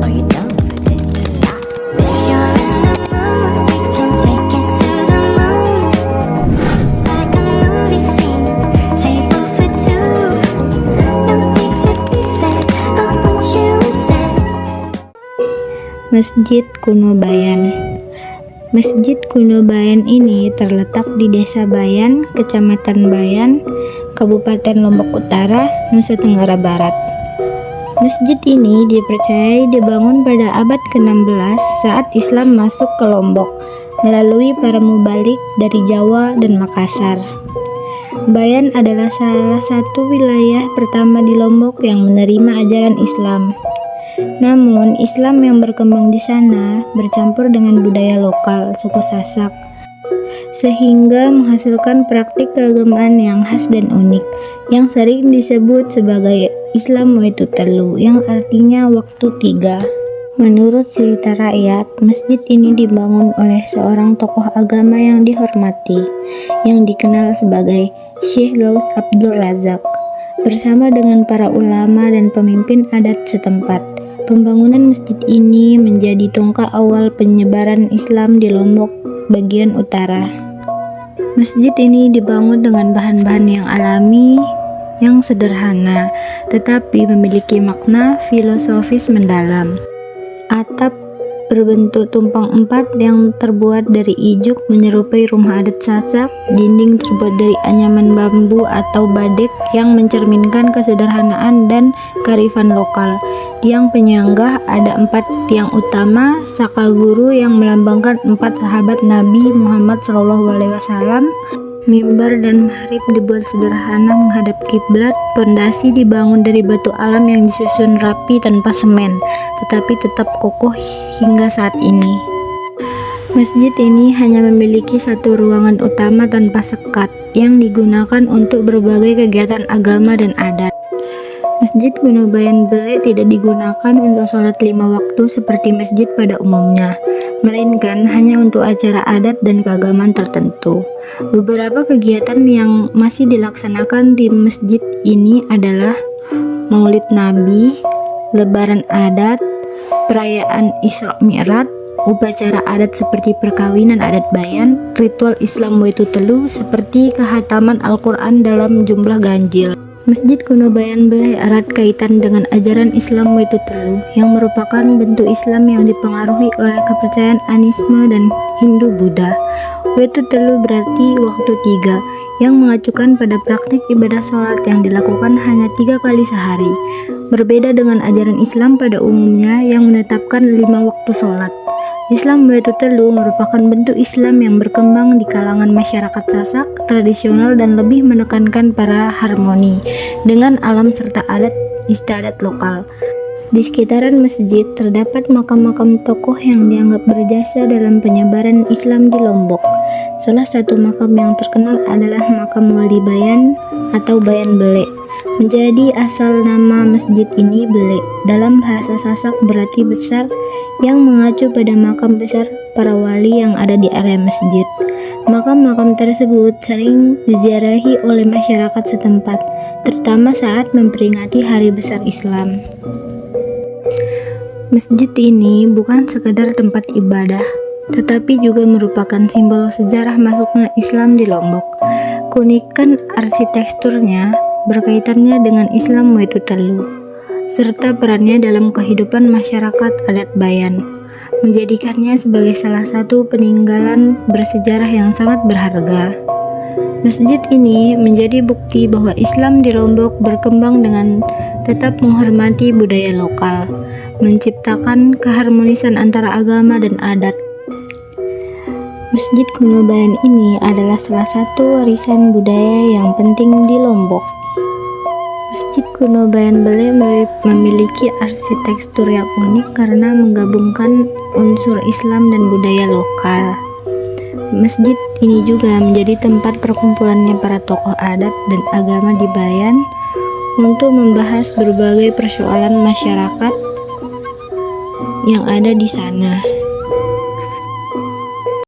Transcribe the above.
Are you down for this? If you're in the mood, we can take it to the moon. Just like a movie scene, table for two. No need to be fair, I want you instead. Masjid Kuno Bayan. Masjid Kuno Bayan ini terletak di Desa Bayan, Kecamatan Bayan, Kabupaten Lombok Utara, Nusa Tenggara Barat. Masjid ini dipercayai dibangun pada abad ke-16 saat Islam masuk ke Lombok melalui para mubalik dari Jawa dan Makassar. Bayan adalah salah satu wilayah pertama di Lombok yang menerima ajaran Islam. Namun, Islam yang berkembang di sana bercampur dengan budaya lokal suku Sasak, sehingga menghasilkan praktik keagamaan yang khas dan unik, yang sering disebut sebagai Islam Waitu Telu, yang artinya waktu tiga. Menurut cerita rakyat, masjid ini dibangun oleh seorang tokoh agama yang dihormati, yang dikenal sebagai Syekh Gaus Abdul Razak, bersama dengan para ulama dan pemimpin adat setempat. Pembangunan masjid ini menjadi tonggak awal penyebaran Islam di Lombok bagian utara. Masjid ini dibangun dengan bahan-bahan yang alami, yang sederhana, tetapi memiliki makna filosofis mendalam. Atap berbentuk tumpang empat yang terbuat dari ijuk menyerupai rumah adat Sasak, dinding terbuat dari anyaman bambu atau badek yang mencerminkan kesederhanaan dan kearifan lokal. Tiang penyangga ada 4 tiang utama, saka guru yang melambangkan 4 sahabat Nabi Muhammad SAW. Mimbar dan mahrib dibuat sederhana menghadap kiblat. Pondasi dibangun dari batu alam yang disusun rapi tanpa semen, tetapi tetap kokoh hingga saat ini. Masjid ini hanya memiliki satu ruangan utama tanpa sekat yang digunakan untuk berbagai kegiatan agama dan adat. Masjid Kuno Bayan Bele tidak digunakan untuk sholat 5 waktu seperti masjid pada umumnya, melainkan hanya untuk acara adat dan keagamaan tertentu. Beberapa kegiatan yang masih dilaksanakan di masjid ini adalah Maulid Nabi, Lebaran adat, perayaan Isra Mi'raj, upacara adat seperti perkawinan adat Bayan, ritual Islam Waitu Telu seperti kehataman Al-Quran dalam jumlah ganjil. Masjid Kuno Bayan Bele erat kaitan dengan ajaran Islam Waitu Telu yang merupakan bentuk Islam yang dipengaruhi oleh kepercayaan Anisme dan Hindu-Buddha. Waitu Telu berarti waktu tiga, yang mengacukan pada praktik ibadah sholat yang dilakukan hanya 3 kali sehari. Berbeda dengan ajaran Islam pada umumnya yang menetapkan 5 waktu sholat. Islam Waitu Telu merupakan bentuk Islam yang berkembang di kalangan masyarakat Sasak, tradisional dan lebih menekankan para harmoni dengan alam serta adat istiadat lokal. Di sekitaran masjid terdapat makam-makam tokoh yang dianggap berjasa dalam penyebaran Islam di Lombok. Salah satu makam yang terkenal adalah makam Wali Bayan atau Bayan Bele. Menjadi asal nama masjid ini Bele dalam bahasa Sasak berarti besar, yang mengacu pada makam besar para wali yang ada di area masjid. Makam-makam tersebut sering diziarahi oleh masyarakat setempat, terutama saat memperingati hari besar Islam. Masjid ini bukan sekedar tempat ibadah, tetapi juga merupakan simbol sejarah masuknya Islam di Lombok. Keunikan arsitekturnya berkaitannya dengan Islam Waitu Telu, serta perannya dalam kehidupan masyarakat adat Bayan, menjadikannya sebagai salah satu peninggalan bersejarah yang sangat berharga. Masjid ini menjadi bukti bahwa Islam di Lombok berkembang dengan tetap menghormati budaya lokal, menciptakan keharmonisan antara agama dan adat. Masjid Kuno Bayan ini adalah salah satu warisan budaya yang penting di Lombok. Masjid Kuno Bayan Bele memiliki arsitektur yang unik karena menggabungkan unsur Islam dan budaya lokal. Masjid ini juga menjadi tempat perkumpulannya para tokoh adat dan agama di Bayan untuk membahas berbagai persoalan masyarakat yang ada di sana.